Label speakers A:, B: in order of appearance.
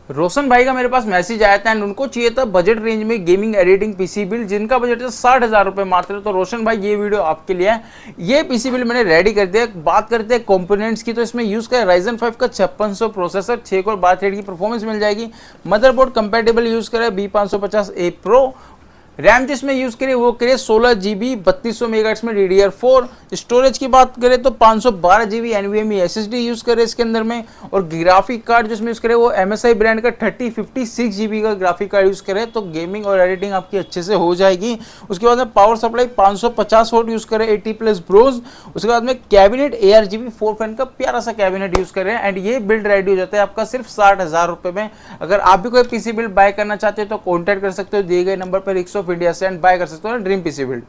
A: रोशन भाई का मेरे पास मैसेज आया था एंड उनको चाहिए था बजट रेंज में गेमिंग एडिटिंग पीसी बिल्ड, जिनका बजट है 60,000 रुपये मात्र। तो रोशन भाई ये वीडियो आपके लिए है। ये पीसी बिल्ड मैंने रेडी कर दिया। बात करते हैं कंपोनेंट्स की, तो इसमें यूज किया Ryzen 5 का 5600 प्रोसेसर, 6 कोर 12 थ्रेड की परफॉर्मेंस मिल जाएगी। मदरबोर्ड कंपेटेबल यूज करें B550A Pro। रैम जिसमें यूज करें वो करें 16 GB 3200 मेगाहर्ट्ज में DDR4। स्टोरेज की बात करें तो 512 GB NVMe SSD यूज करें इसके अंदर में। और ग्राफिक कार्ड जिसमें यूज करें वो MSI ब्रांड का 3056 GB का ग्राफिक कार्ड यूज करें, तो गेमिंग और एडिटिंग आपकी अच्छे से हो जाएगी। उसके बाद में पावर सप्लाई 550 वोल्ट यूज करें 80+ ब्रोज। उसके बाद में कैबिनेट ARGB 4 फैन का प्यारा सा कैबिनेट यूज करें एंड ये बिल्ड रेडी हो जाता है आपका सिर्फ 60,000 रुपये में। अगर आप भी कोई पीसी बिल्ड बाय करना चाहते हो तो कॉन्टैक्ट कर सकते हो दिए गए नंबर पर, इंडिया से, एंड बाय कर सकते हो ड्रीम पीसी बिल्ड।